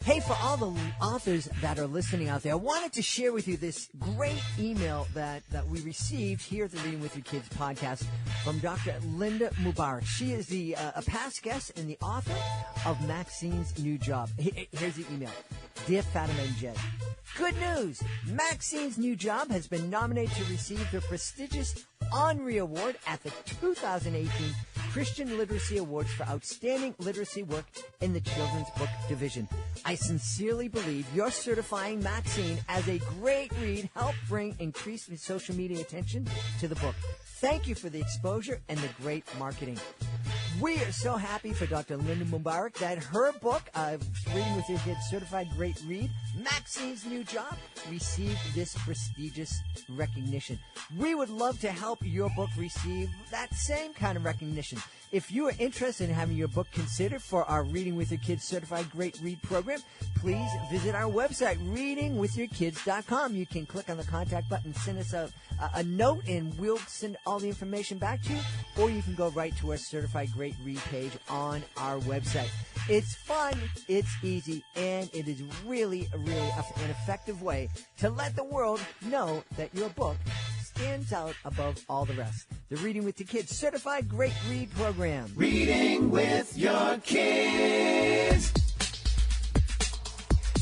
Hey, for all the authors that are listening out there, I wanted to share with you this great email that we received here at the Reading with Your Kids podcast from Dr. Linda Mubarak. She is a past guest and the author of Maxine's New Job. Here's the email. Dear Fatima and Jed, good news! Maxine's New Job has been nominated to receive the prestigious Henri Award at the 2018 Christian Literacy Awards for Outstanding Literacy Work in the Children's Book Division. I sincerely believe your certifying Maxine as a great read helped bring increased social media attention to the book. Thank you for the exposure and the great marketing. We are so happy for Dr. Linda Mubarak that her book, Reading with Your Kids Certified Great Read, Maxine's New Job, received this prestigious recognition. We would love to help your book receive that same kind of recognition. If you are interested in having your book considered for our Reading with Your Kids Certified Great Read program, please visit our website, readingwithyourkids.com. You can click on the contact button, send us a note, and we'll send all the information back to you, or you can go right to our Certified Great Read page on our website. It's fun, it's easy, and it is really an effective way to let the world know that your book stands out above all the rest. The Reading with Your Kids Certified Great Read program. Reading with Your Kids.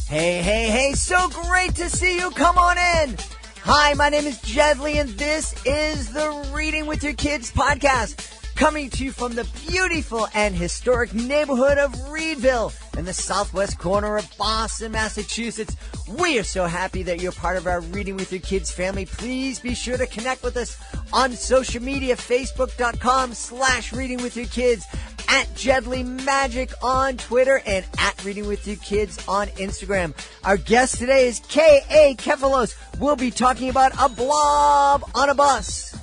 Hey, so great to see you. Come on in. Hi, my name is Jedley, and this is the Reading with Your Kids podcast, coming to you from the beautiful and historic neighborhood of Reedville in the southwest corner of Boston, Massachusetts. We are so happy that you're part of our Reading with Your Kids family. Please be sure to connect with us on social media, facebook.com/readingwithyourkids, at Jedley Magic on Twitter, and at Reading with Your Kids on Instagram. Our guest today is L A Kefalos. We'll be talking about a blob on a bus.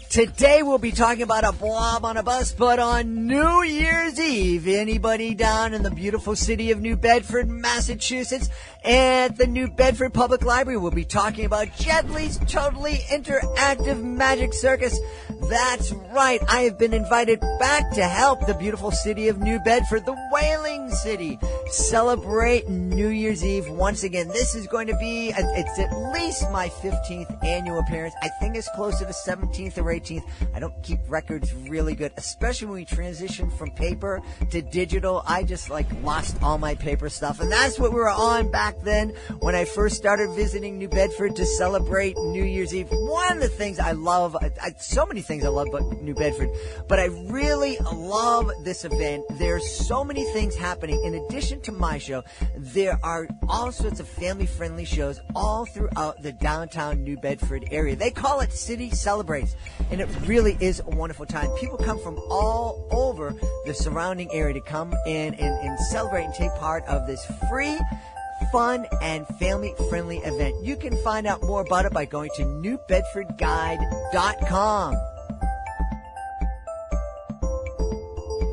Today we'll be talking about a blob on a bus, but on New Year's Eve, anybody down in the beautiful city of New Bedford, Massachusetts, at the New Bedford Public Library, we'll be talking about Jedley's Totally Interactive Magic Circus. That's right, I have been invited back to help the beautiful city of New Bedford, the Whaling City, celebrate New Year's Eve once again. This is going to be, it's at least my 15th annual appearance. I think it's closer to 17th or 18th. I don't keep records really good, especially when we transition from paper to digital. I just lost all my paper stuff, and that's what we were on back then when I first started visiting New Bedford to celebrate New Year's Eve. One of the things I love, so many things I love about New Bedford, but I really love this event. There's so many things happening. In addition to my show, there are all sorts of family-friendly shows all throughout the downtown New Bedford area. They call it City Celebrates, and it really is a wonderful time. People come from all over the surrounding area to come in and celebrate and take part of this free, fun, and family-friendly event. You can find out more about it by going to newbedfordguide.com.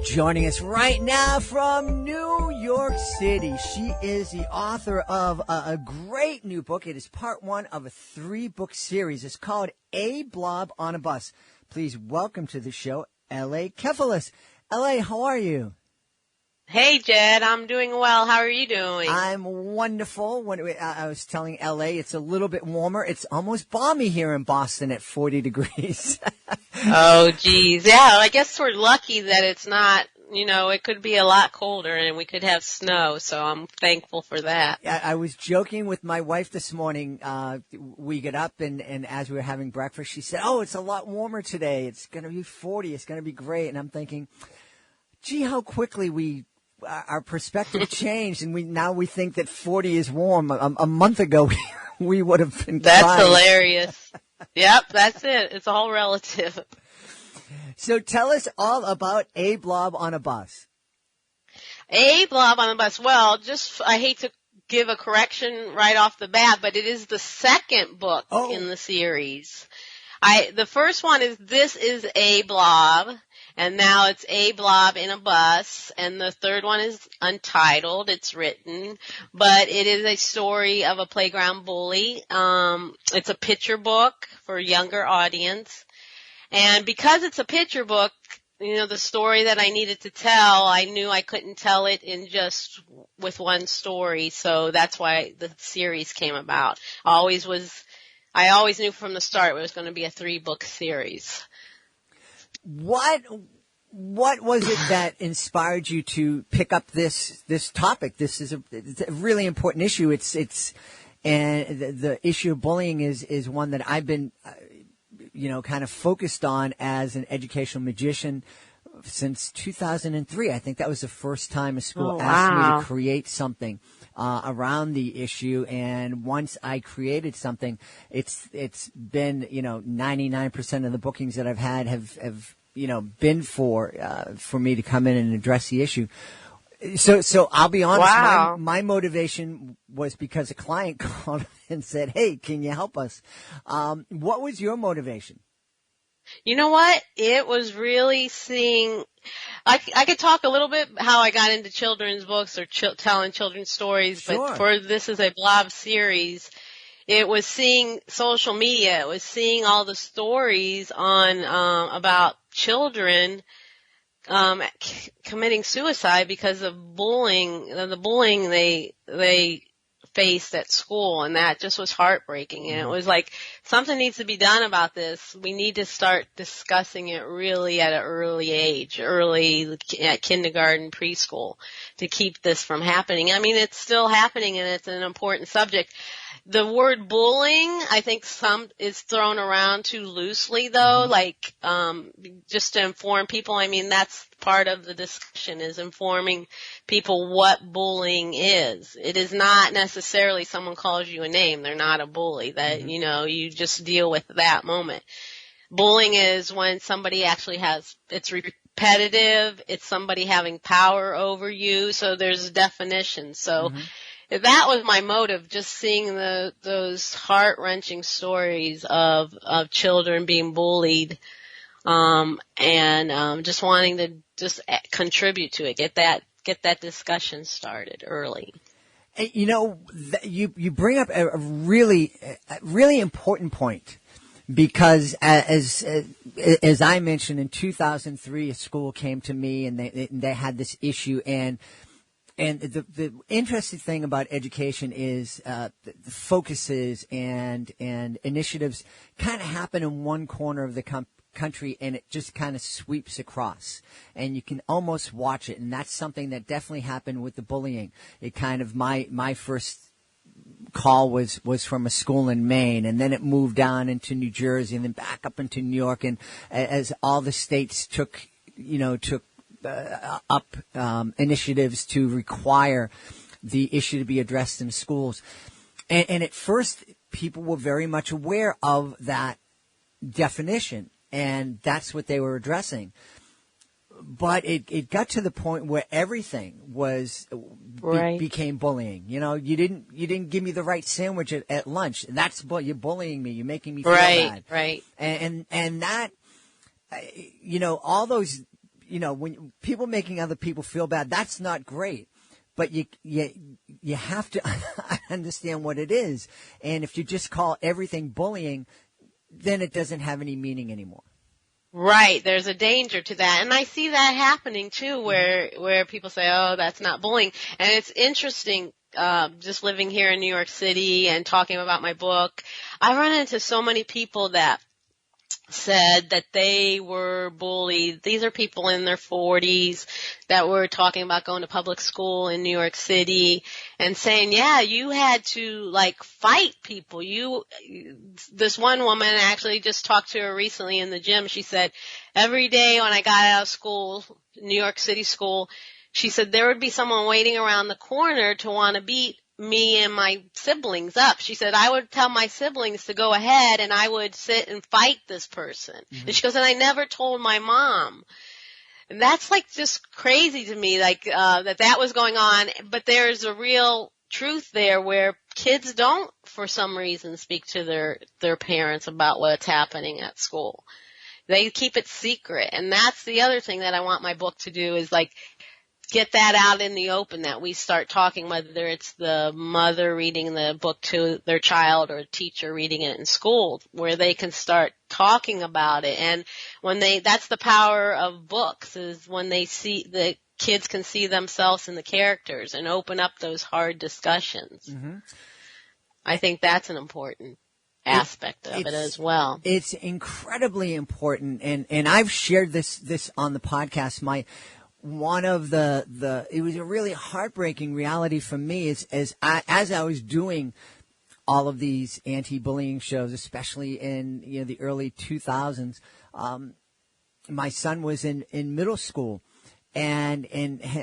Joining us right now from New York City, she is the author of a great new book. It is part one of a 3-book series. It's called A Blob on a Bus. Please welcome to the show, L A Kefalos. L.A., how are you? Hey, Jed, I'm doing well. How are you doing? I'm wonderful. I was telling L.A. it's a little bit warmer. It's almost balmy here in Boston at 40 degrees. Oh, geez. Yeah, I guess we're lucky that it's not, it could be a lot colder and we could have snow, so I'm thankful for that. I was joking with my wife this morning. We get up and as we were having breakfast, she said, oh, it's a lot warmer today. It's going to be 40. It's going to be great. And I'm thinking, gee, how quickly our perspective changed, and now we think that 40 is warm. A month ago, we would have been That's crying. Hilarious. Yep, that's it. It's all relative. So tell us all about A Blob on a Bus. A Blob on a Bus. Well, I hate to give a correction right off the bat, but it is the second book in the series. The first one is This Is A Blob. And now it's A Blob in a Bus, and the third one is untitled. It's written, but it is a story of a playground bully. It's a picture book for a younger audience. And because it's a picture book, the story that I needed to tell, I knew I couldn't tell it in just with one story. So that's why the series came about. I always knew from the start it was going to be a 3-book series. What was it that inspired you to pick up this topic? It's a really important issue. And the issue of bullying is one that I've been, kind of focused on as an educational magician since 2003. I think that was the first time a school asked me to create something around the issue. And once I created something, it's been, 99% of the bookings that I've had have been for me to come in and address the issue. So I'll be honest. Wow. My motivation was because a client called and said, "Hey, can you help us?" What was your motivation? You know what? It was really seeing. I could talk a little bit how I got into children's books or telling children's stories, Sure. but for This Is a Blob series, it was seeing social media. It was seeing all the stories on about children committing suicide because of bullying, the bullying they faced at school, and that just was heartbreaking. And it was like, something needs to be done about this. We need to start discussing it really at an early age, early at kindergarten, preschool, to keep this from happening. I mean, it's still happening, and it's an important subject. The word bullying, I think is thrown around too loosely though, like, just to inform people. I mean, that's part of the discussion, is informing people what bullying is. It is not necessarily someone calls you a name. They're not a bully. That, you just deal with that moment. Bullying is when somebody actually it's repetitive. It's somebody having power over you. So there's a definition. So, that was my motive, just seeing those heart-wrenching stories of children being bullied, and just wanting to just contribute to it, get that discussion started early. You bring up a really important point, because as I mentioned, in 2003, a school came to me and they had this issue, and the interesting thing about education is the focuses and initiatives kind of happen in one corner of the country, and it just kind of sweeps across, and you can almost watch it. And that's something that definitely happened with the bullying. It kind of my first call was from a school in Maine, and then it moved down into New Jersey, and then back up into New York, and as all the states took up initiatives to require the issue to be addressed in schools. And at first, people were very much aware of that definition, and that's what they were addressing. But it got to the point where everything became bullying. You didn't give me the right sandwich at lunch. That's you're bullying me. You're making me feel bad. Right. And that, all those, when people making other people feel bad, that's not great. But you have to understand what it is. And if you just call everything bullying, then it doesn't have any meaning anymore. Right. There's a danger to that. And I see that happening too, where people say, oh, that's not bullying. And it's interesting, just living here in New York City and talking about my book. I run into so many people that said that they were bullied. These are people in their 40s that were talking about going to public school in New York City and saying, yeah, you had to fight people. This one woman, actually just talked to her recently in the gym. She said every day when I got out of school, New York City school, she said there would be someone waiting around the corner to want to beat me and my siblings up. She said, I would tell my siblings to go ahead and I would sit and fight this person. Mm-hmm. And she goes, and I never told my mom. And that's just crazy to me, that was going on. But there's a real truth there where kids don't, for some reason, speak to their parents about what's happening at school. They keep it secret. And that's the other thing that I want my book to do, is get that out in the open, that we start talking, whether it's the mother reading the book to their child or a teacher reading it in school, where they can start talking about it. And that's the power of books, is when the kids can see themselves in the characters and open up those hard discussions. Mm-hmm. I think that's an important aspect of it as well. It's incredibly important. And I've shared this on the podcast. One of it was a really heartbreaking reality for me as I was doing all of these anti-bullying shows, especially in the early 2000s. My son was in middle school, and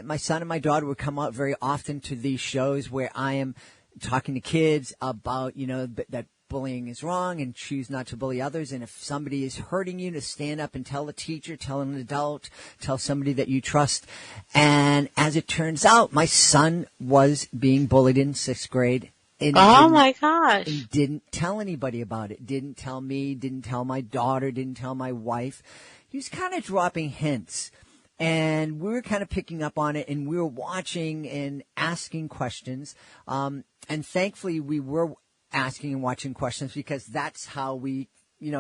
my son and my daughter would come out very often to these shows where I am talking to kids about that bullying is wrong and choose not to bully others. And if somebody is hurting you, to stand up and tell a teacher, tell an adult, tell somebody that you trust. And as it turns out, my son was being bullied in 6th grade. Oh my gosh. He didn't tell anybody about it. Didn't tell me, didn't tell my daughter, didn't tell my wife. He was kind of dropping hints. And we were kind of picking up on it, and we were watching and asking questions. And thankfully we were asking and watching questions, because that's how we,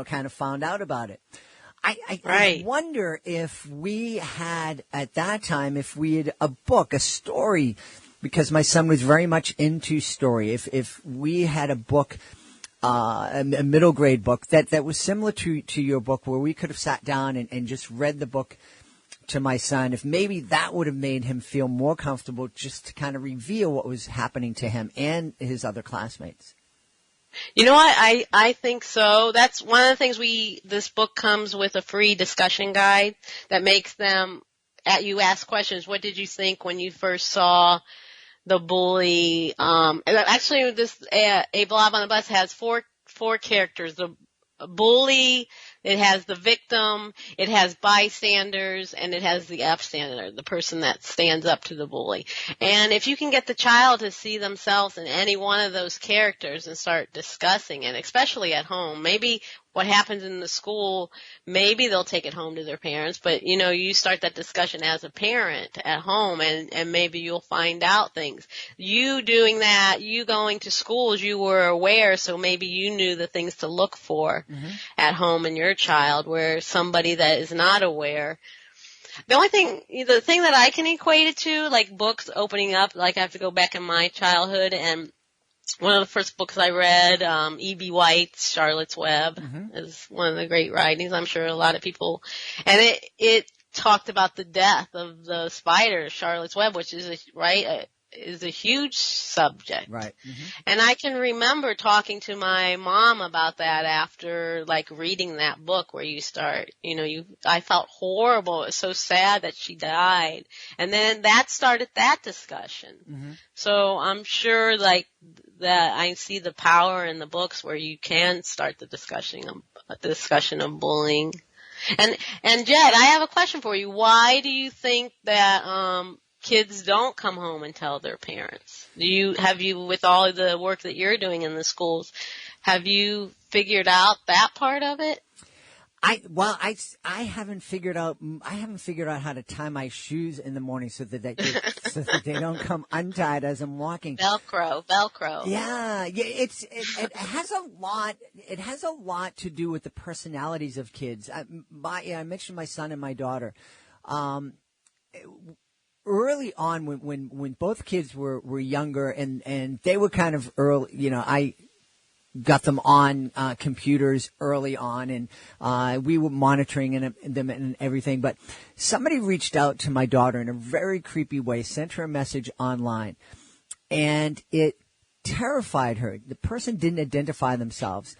kind of found out about it. I wonder if we had, at that time, if we had a book, a story, because my son was very much into story. If we had a book, a middle grade book that was similar to your book, where we could have sat down and just read the book to my son, if maybe that would have made him feel more comfortable, just to kind of reveal what was happening to him and his other classmates. You know what? I think so. That's one of the things this book comes with a free discussion guide that makes you ask questions. What did you think when you first saw the bully? Actually, A Blob on the Bus has four characters. The bully, it has the victim, it has bystanders, and it has the upstander, the person that stands up to the bully. And if you can get the child to see themselves in any one of those characters and start discussing it, especially at home, maybe what happens in the school, maybe they'll take it home to their parents, but you start that discussion as a parent at home, and maybe you'll find out things. You doing that, you going to schools, you were aware, so maybe you knew the things to look for at home in your child, where somebody that is not aware. The thing that I can equate it to, like books opening up, like I have to go back in my childhood, and one of the first books I read, E.B. White's Charlotte's Web, is one of the great writings. I'm sure a lot of people, and it talked about the death of the spider, Charlotte's Web, which is a huge subject. Right. And I can remember talking to my mom about that after reading that book, where you start, I felt horrible. It was so sad that she died. And then that started that discussion. So I'm sure that I see the power in the books where you can start the discussion of bullying. And Jed, I have a question for you. Why do you think that kids don't come home and tell their parents? Have you, with all of the work that you're doing in the schools, have you figured out that part of it? I haven't figured out how to tie my shoes in the morning so that they don't come untied as I'm walking. Velcro. Yeah. It has a lot to do with the personalities of kids. I mentioned my son and my daughter. Early on, when both kids were younger and they were kind of early, I got them on computers early on, and we were monitoring them and everything. But somebody reached out to my daughter in a very creepy way, sent her a message online, and it terrified her. The person didn't identify themselves.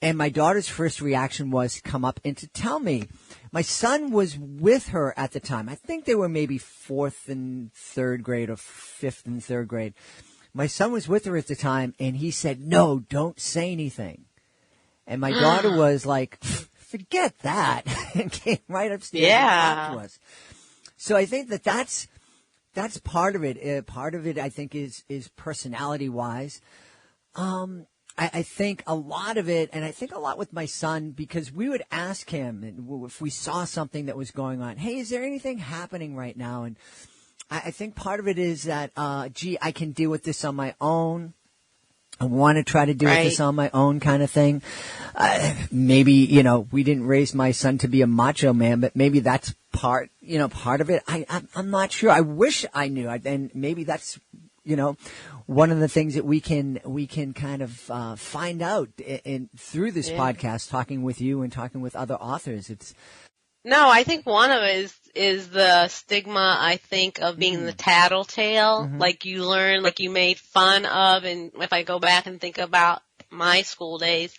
And my daughter's first reaction was to come up and to tell me. My son was with her at the time. I think they were maybe 4th and 3rd grade or 5th and 3rd grade. My son was with her at the time, and he said, "No, don't say anything." And my daughter was like, "Forget that," and came right upstairs and talked to us. So I think that's part of it. Part of it, I think, is personality-wise. I think a lot of it, and I think a lot with my son, because we would ask him if we saw something that was going on, "Hey, is there anything happening right now?" And I think part of it is that, I can deal with this on my own. I want to try to do this on my own kind of thing. Maybe, we didn't raise my son to be a macho man, but maybe that's part of it. I'm not sure. I wish I knew. And maybe that's, one of the things that we can kind of find out through this podcast, talking with you and talking with other authors. No, I think one of it is the stigma, I think, of being the tattletale. Mm-hmm. Like you learn, like you made fun of, and if I go back and think about my school days,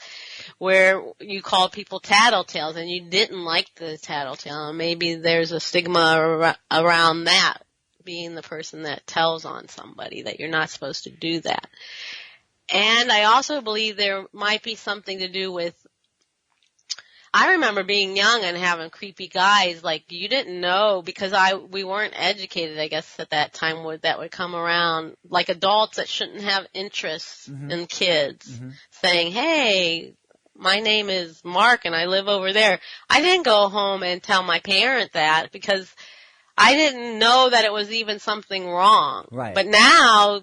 where you called people tattletales and you didn't like the tattletale, and maybe there's a stigma around that, being the person that tells on somebody, that you're not supposed to do that. And I also believe there might be something to do with, I remember being young and having creepy guys, like you didn't know, because we weren't educated, I guess, at that time, that would come around, like adults that shouldn't have interests in kids, saying, hey, my name is Mark and I live over there. I didn't go home and tell my parent that because I didn't know that it was even something wrong. Right. But now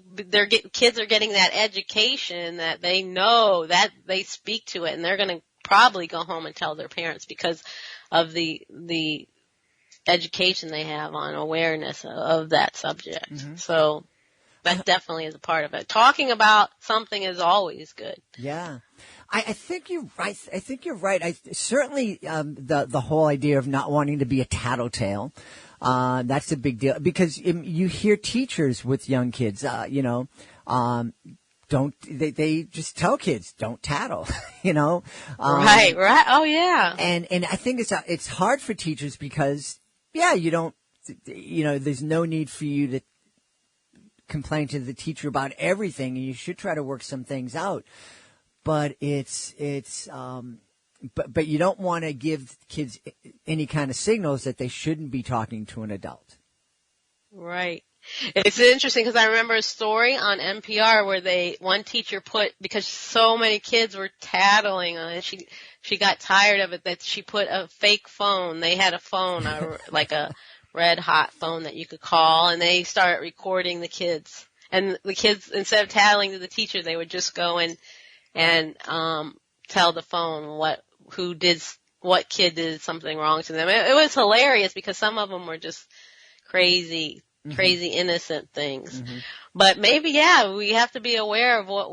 kids are getting that education that they know, that they speak to it, and they're going to probably go home and tell their parents because of the education they have on awareness of that subject. Mm-hmm. So that definitely is a part of it. Talking about something is always good. Yeah. I think you're right. I think you're right. Certainly, the whole idea of not wanting to be a tattletale, that's a big deal, because you hear teachers with young kids, they just tell kids, don't tattle, Right. Oh, yeah. And I think it's hard for teachers because, you don't, there's no need for you to complain to the teacher about everything, and you should try to work some things out. But but you don't want to give kids any kind of signals that they shouldn't be talking to an adult. Right. It's interesting because I remember a story on NPR where one teacher because so many kids were tattling on it, she got tired of it, that she put a fake phone. They had a phone, like a red hot phone that you could call, and they started recording the kids. And the kids, instead of tattling to the teacher, they would just go and tell the phone what kid did something wrong to them. It was hilarious because some of them were just crazy innocent things. Mm-hmm. But maybe, we have to be aware of what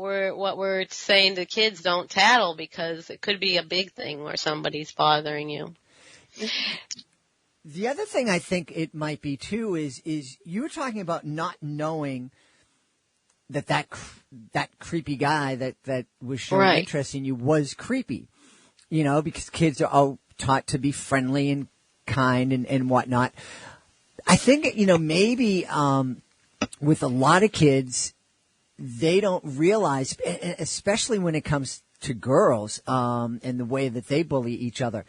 we're saying to kids. Don't tattle, because it could be a big thing where somebody's bothering you. The other thing I think it might be too is you were talking about not knowing that creepy guy that was showing interest in you was creepy, because kids are all taught to be friendly and kind and whatnot. I think, maybe with a lot of kids, they don't realize, especially when it comes to girls, and the way that they bully each other.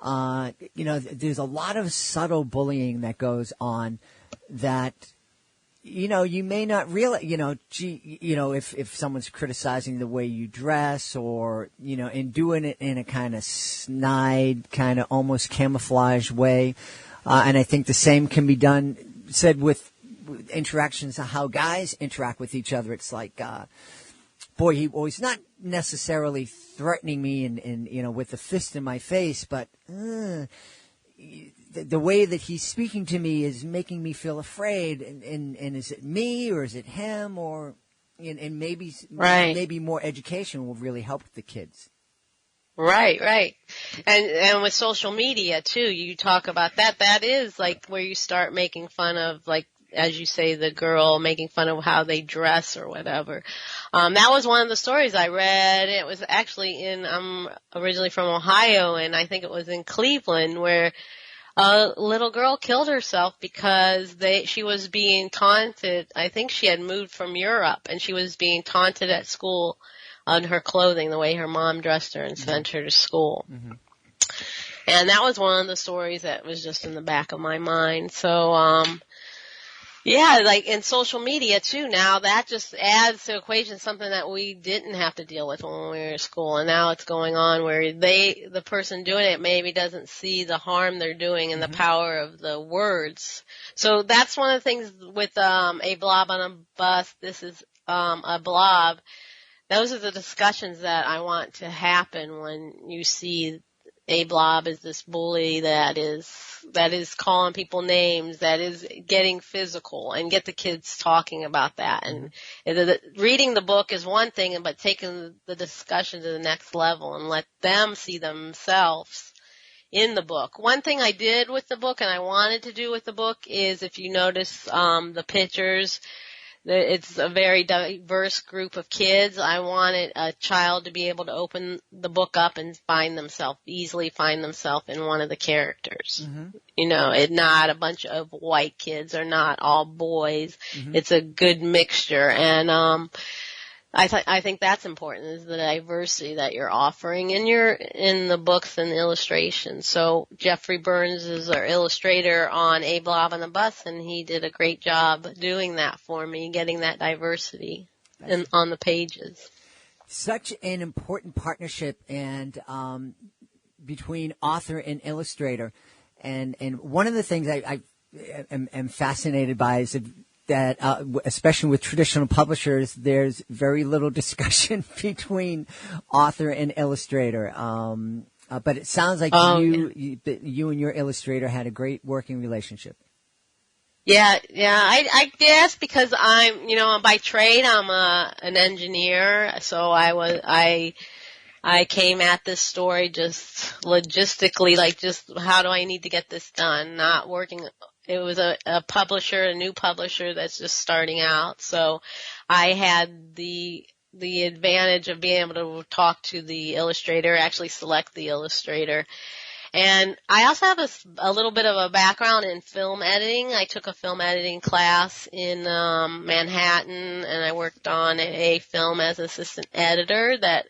There's a lot of subtle bullying that goes on that, you may not realize, if someone's criticizing the way you dress, or, and doing it in a kind of snide, kind of almost camouflage way. And I think the same can be said with interactions of how guys interact with each other. It's like, he's not necessarily threatening me and with a fist in my face, but the way that he's speaking to me is making me feel afraid. And is it me or is it him? Or and maybe more education will really help the kids. Right. And with social media too, you talk about that. That is like where you start making fun of, like, as you say, the girl, making fun of how they dress or whatever. That was one of the stories I read. It was actually I'm originally from Ohio, and I think it was in Cleveland, where a little girl killed herself because she was being taunted. I think she had moved from Europe, and she was being taunted at school on her clothing, the way her mom dressed her and sent her to school. Mm-hmm. And that was one of the stories that was just in the back of my mind. So, Yeah, like in social media too now, that just adds to the equation something that we didn't have to deal with when we were in school, and now it's going on where the person doing it maybe doesn't see the harm they're doing and the power of the words. So that's one of the things with A Blob on a Bus, This Is a Blob. Those are the discussions that I want to happen when you see A Blob is this bully that is calling people names, that is getting physical, and get the kids talking about that. And reading the book is one thing, but taking the discussion to the next level and let them see themselves in the book. One thing I did with the book and I wanted to do with the book is, if you notice the pictures, it's a very diverse group of kids. I wanted a child to be able to open the book up and easily find themselves in one of the characters. You know, it's not a bunch of white kids or not all boys. It's a good mixture. And, I think that's important, is the diversity that you're offering in the books and the illustrations. So Jeffrey Burns is our illustrator on A Blob on the Bus, and he did a great job doing that for me, getting that diversity on the pages. Such an important partnership and between author and illustrator. And one of the things I am fascinated by is that especially with traditional publishers, there's very little discussion between author and illustrator. But it sounds like you and your illustrator had a great working relationship. Yeah. I guess because I'm, by trade, I'm an engineer, so I came at this story just logistically, like just how do I need to get this done, not working. It was a new publisher that's just starting out. So I had the advantage of being able to talk to the illustrator, actually select the illustrator. And I also have a little bit of a background in film editing. I took a film editing class in Manhattan, and I worked on a film as assistant editor that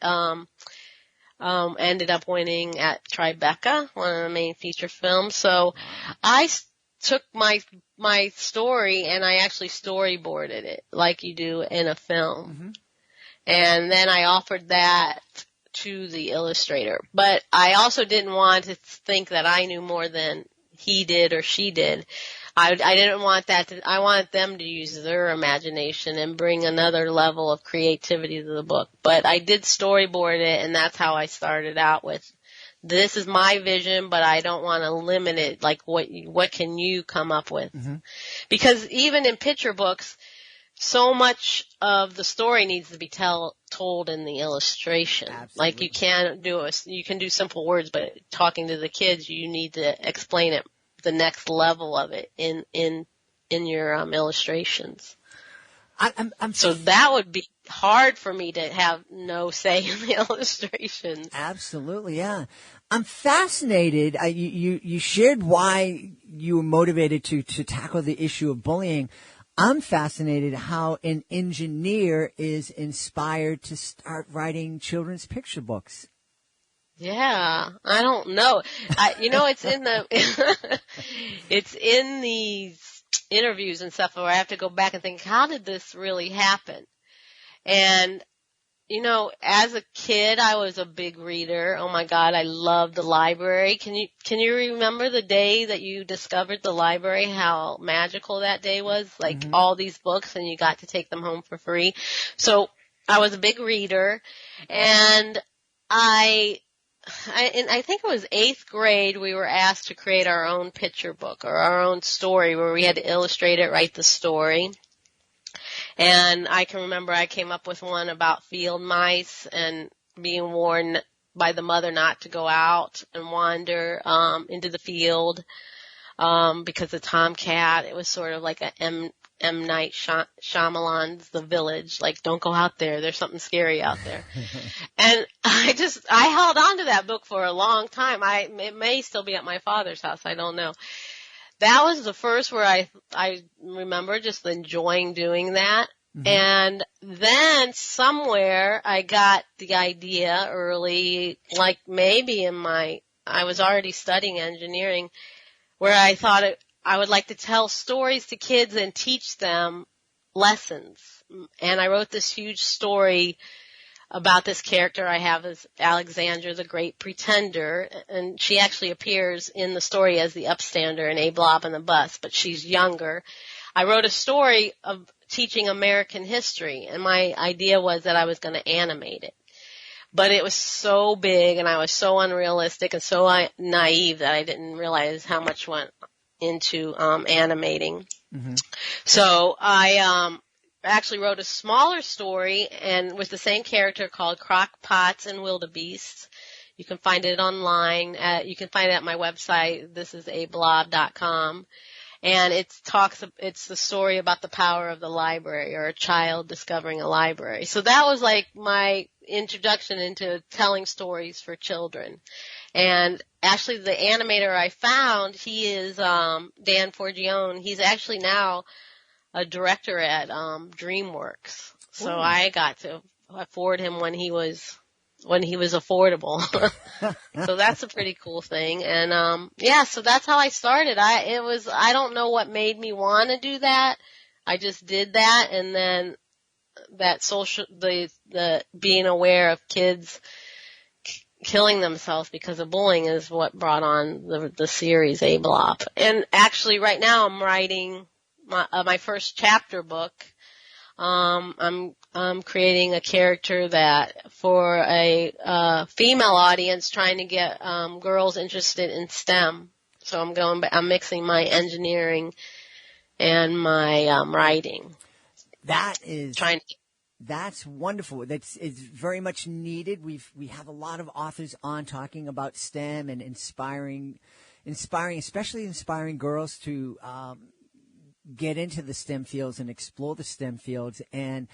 ended up winning at Tribeca, one of the main feature films. So I took my story and I actually storyboarded it like you do in a film. And then I offered that to the illustrator. But I also didn't want to think that I knew more than he did or she did. I didn't want that I wanted them to use their imagination and bring another level of creativity to the book. But I did storyboard it, and that's how I started out with, this is my vision, but I don't want to limit it. Like, what can you come up with? Because even in picture books, so much of the story needs to be told in the illustration. Absolutely. Like you can do simple words, but talking to the kids, you need to explain it, the next level of it in your illustrations. So that would be hard for me to have no say in the illustrations. Absolutely, yeah. I'm fascinated. You shared why you were motivated to tackle the issue of bullying. I'm fascinated how an engineer is inspired to start writing children's picture books. Yeah, I don't know. It's it's in these interviews and stuff where I have to go back and think, how did this really happen? And, as a kid, I was a big reader. Oh my God, I loved the library. Can you remember the day that you discovered the library, how magical that day was? Like all these books, and you got to take them home for free. So I was a big reader, and I think it was 8th grade, we were asked to create our own picture book or our own story where we had to illustrate it, write the story. And I can remember I came up with one about field mice and being warned by the mother not to go out and wander into the field because the tomcat, it was sort of like a M. Night Shyamalan's The Village, like, don't go out there, there's something scary out there. And I held on to that book for a long time. It may still be at my father's house, I don't know. That was the first where I remember just enjoying doing that. And then somewhere I got the idea early, like maybe I was already studying engineering, where I thought I would like to tell stories to kids and teach them lessons. And I wrote this huge story about this character I have as Alexandra the Great Pretender, and she actually appears in the story as the upstander in A Blob on the Bus, but she's younger. I wrote a story of teaching American history, and my idea was that I was going to animate it. But it was so big, and I was so unrealistic and so naive that I didn't realize how much went into animating. Mm-hmm. So I actually wrote a smaller story and with the same character called Crockpots and Wildebeests. You can find it online. You can find it at my website, thisisablob.com. And it's the story about the power of the library, or a child discovering a library. So that was like my introduction into telling stories for children. And actually the animator I found, he is Dan Forgione. He's actually now a director at DreamWorks. So ooh. I got to afford him when he was affordable. So that's a pretty cool thing. And so that's how I started. I don't know what made me want to do that. I just did that, and then that the being aware of kids killing themselves because of bullying is what brought on the series A Blob. And actually right now I'm writing my first chapter book. I'm creating a character that for a female audience, trying to get girls interested in STEM. So I'm mixing my engineering and my writing. That's wonderful. It's very much needed. We have a lot of authors on talking about STEM and inspiring, especially inspiring girls to get into the STEM fields and explore the STEM fields. And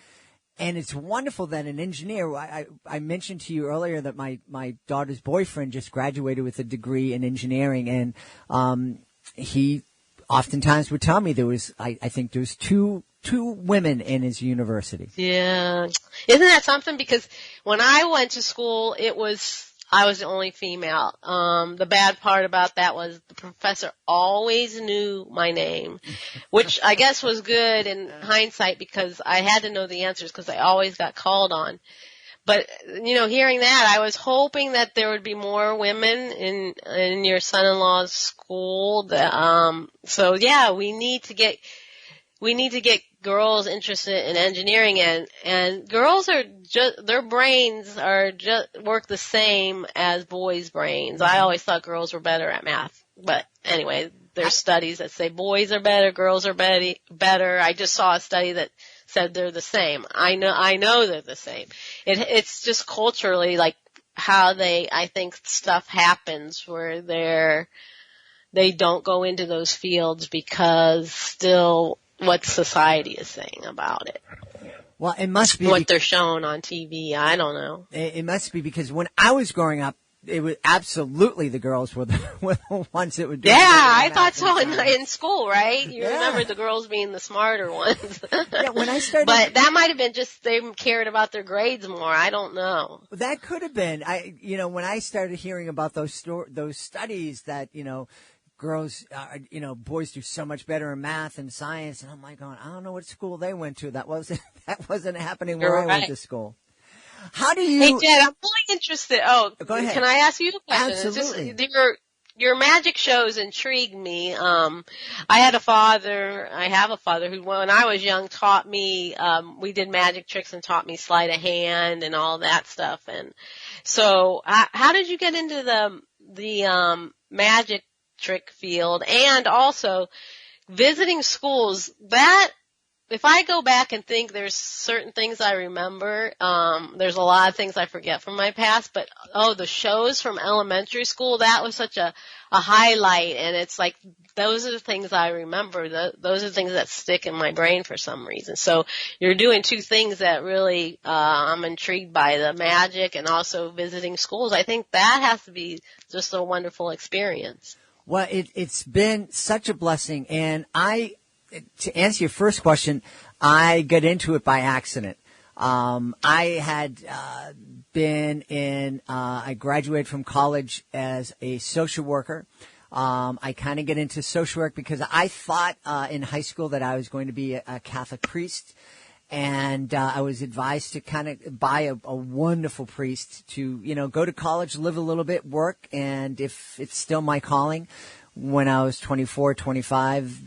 it's wonderful that an engineer, I mentioned to you earlier that my daughter's boyfriend just graduated with a degree in engineering, and he oftentimes would tell me I think there was two women in his university. Yeah. Isn't that something? Because when I went to school, I was the only female. The bad part about that was the professor always knew my name, which I guess was good in hindsight because I had to know the answers because I always got called on. But, hearing that, I was hoping that there would be more women in your son-in-law's school. So yeah, we need to get girls interested in engineering, and girls their brains work the same as boys' brains. I always thought girls were better at math, but anyway, there's studies that say boys are better, girls are better. I just saw a study that said they're the same. I know they're the same. It's just culturally like how I think stuff happens where they don't go into those fields because still what society is saying about it. Well, it must be what they're showing on TV. I don't know. It must be because when I was growing up, it was absolutely the girls were the ones that would do it. Yeah, I thought so in school, right? You remember the girls being the smarter ones. Yeah, when I started, but that might have been just they cared about their grades more. I don't know. That could have been. When I started hearing about those studies that girls, boys do so much better in math and science, and I'm like, I don't know what school they went to. That wasn't happening where I went to school. How do you? Hey, Jed, I'm really interested. Oh, go ahead. Can I ask you a question? Absolutely. It's just, your magic shows intrigue me. I have a father who, when I was young, taught me. We did magic tricks and taught me sleight of hand and all that stuff. And so, how did you get into the magic trick field, and also visiting schools? That if I go back and think, there's certain things I remember. There's a lot of things I forget from my past, but the shows from elementary school, that was such a highlight, and it's like those are the things I remember. Those are the things that stick in my brain for some reason. So you're doing two things that really I'm intrigued by, the magic and also visiting schools. I think that has to be just a wonderful experience. Well, it's been such a blessing, and to answer your first question, I got into it by accident. I had I graduated from college as a social worker. I kind of get into social work because I thought in high school that I was going to be a Catholic priest. And I was advised to kind of buy a wonderful priest to, go to college, live a little bit, work, and if it's still my calling, when I was 24, 25,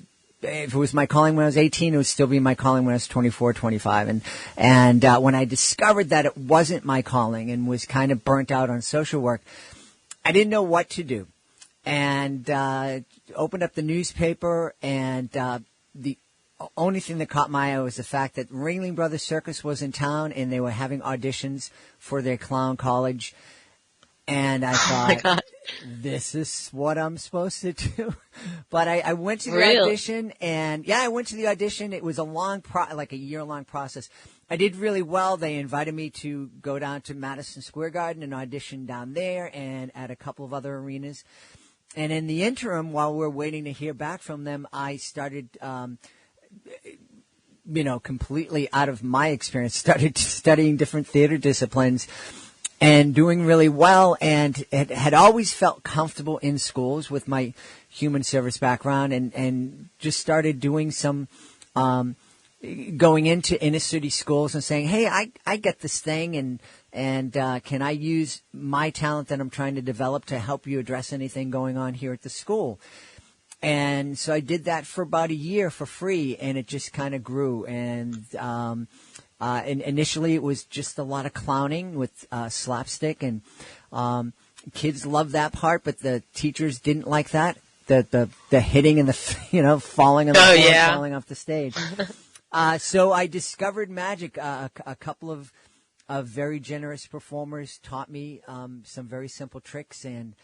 if it was my calling when I was 18, it would still be my calling when I was 24, 25. And when I discovered that it wasn't my calling and was kind of burnt out on social work, I didn't know what to do. And opened up the newspaper, and the only thing that caught my eye was the fact that Ringling Brothers Circus was in town, and they were having auditions for their clown college. And I thought, this is what I'm supposed to do. But I went to the audition, and I went to the audition. It was a year-long process. I did really well. They invited me to go down to Madison Square Garden and audition down there and at a couple of other arenas. And in the interim, while we're waiting to hear back from them, I started completely out of my experience, started studying different theater disciplines and doing really well, and had always felt comfortable in schools with my human service background, and just started doing some going into inner city schools and saying, hey, I get this thing, and can I use my talent that I'm trying to develop to help you address anything going on here at the school? And so I did that for about a year for free, and it just kind of grew. And initially it was just a lot of clowning with slapstick, and kids loved that part, but the teachers didn't like that. The hitting and the falling on the floor, falling off the stage. So I discovered magic. A couple of very generous performers taught me some very simple tricks, and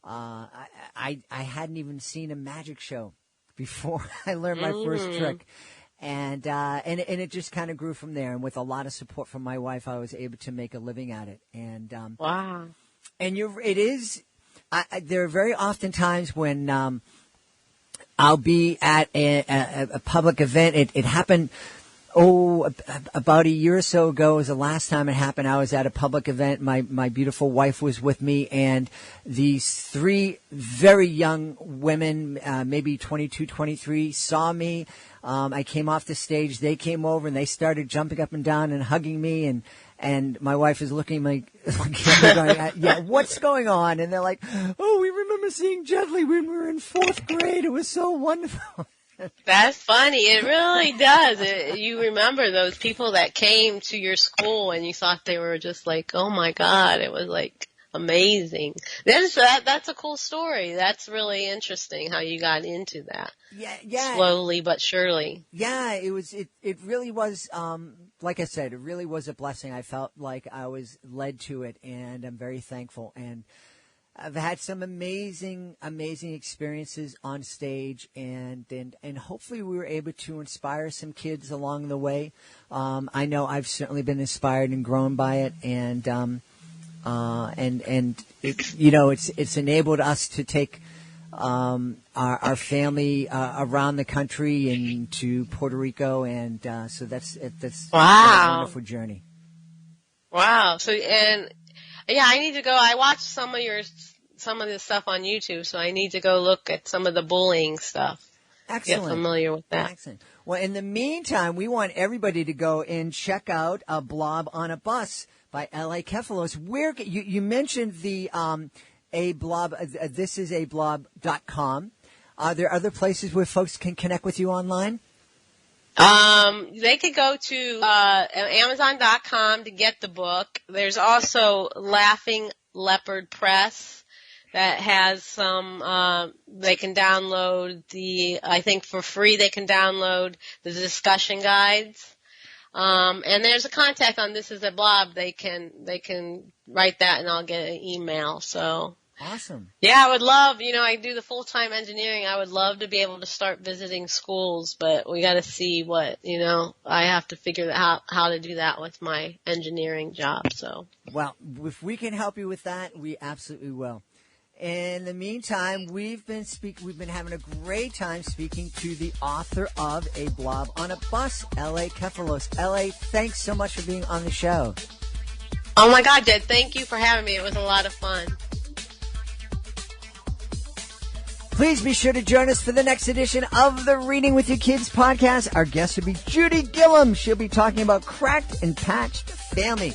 I hadn't even seen a magic show before I learned my first trick, and it just kind of grew from there. And with a lot of support from my wife, I was able to make a living at it. And wow! And there are very often times when I'll be at a public event. It happened. About a year or so ago was the last time it happened. I was at a public event. My beautiful wife was with me, and these three very young women, maybe 22, 23, saw me. I came off the stage. They came over, and they started jumping up and down and hugging me, and my wife is looking at me going, what's going on? And they're like, oh, we remember seeing Jedley when we were in 4th grade. It was so wonderful. That's funny. It really does. You remember those people that came to your school and you thought they were just like, oh my God, it was like amazing. That's a cool story. That's really interesting how you got into that. Yeah. Slowly but surely. Yeah, it really was, like I said, it really was a blessing. I felt like I was led to it, and I'm very thankful. And I've had some amazing experiences on stage, and hopefully we were able to inspire some kids along the way. I know I've certainly been inspired and grown by it, and it's enabled us to take our family around the country and to Puerto Rico, and so that's wow. a wonderful journey. Wow. So I need to go. I watched some of the stuff on YouTube, so I need to go look at some of the bullying stuff. Excellent. Get familiar with that. Excellent. Well, in the meantime, we want everybody to go and check out A Blob on a Bus by L A Kefalos. Where you mentioned the A Blob, This Is A Blob.com. Are there other places where folks can connect with you online? They could go to Amazon.com to get the book. There's also Laughing Leopard Press that has some, they can download I think for free they can download the discussion guides. And there's a contact on This Is A Blob. They can write that and I'll get an email. So. Awesome. Yeah, I would love, I do the full-time engineering. I would love to be able to start visiting schools, but we got to see what, I have to figure out how to do that with my engineering job. So. Well, if we can help you with that, we absolutely will. In the meantime, we've been having a great time speaking to the author of A Blob on a Bus, L A Kefalos. L.A., thanks so much for being on the show. Oh my God, Jed, thank you for having me. It was a lot of fun. Please be sure to join us for the next edition of the Reading with Your Kids podcast. Our guest will be Judy Gillum. She'll be talking about cracked and patched family.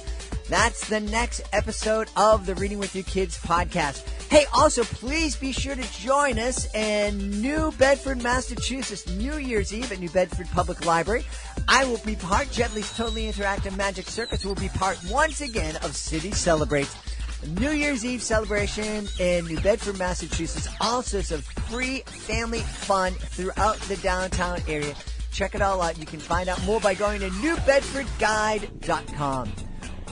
That's the next episode of the Reading with Your Kids podcast. Hey, also, please be sure to join us in New Bedford, Massachusetts, New Year's Eve at New Bedford Public Library. I will be part, Gently's Totally Interactive Magic Circus will be part once again of City Celebrates. New Year's Eve celebration in New Bedford, Massachusetts. All sorts of free family fun throughout the downtown area. Check it all out. You can find out more by going to newbedfordguide.com.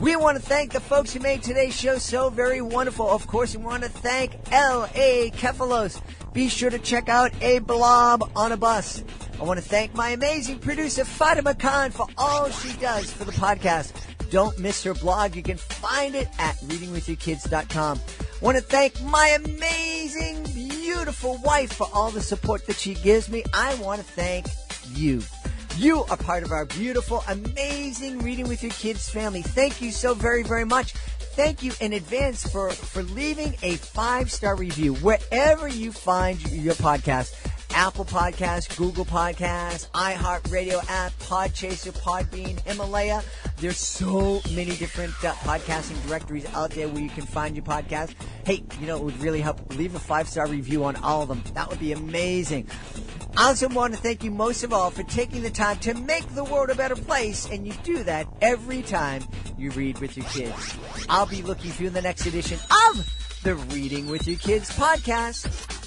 We want to thank the folks who made today's show so very wonderful. Of course, we want to thank L A Kefalos. Be sure to check out A Blob on a Bus. I want to thank my amazing producer, Fatima Khan, for all she does for the podcast. Don't miss her blog. You can find it at readingwithyourkids.com. I want to thank my amazing, beautiful wife for all the support that she gives me. I want to thank you. You are part of our beautiful, amazing Reading with Your Kids family. Thank you so very, very much. Thank you in advance for leaving a 5-star review wherever you find your podcast. Apple Podcasts, Google Podcasts, iHeartRadio app, Podchaser, Podbean, Himalaya. There's so many different podcasting directories out there where you can find your podcast. Hey, it would really help. Leave a 5-star review on all of them. That would be amazing. I also want to thank you most of all for taking the time to make the world a better place, and you do that every time you read with your kids. I'll be looking for you in the next edition of the Reading with Your Kids podcast.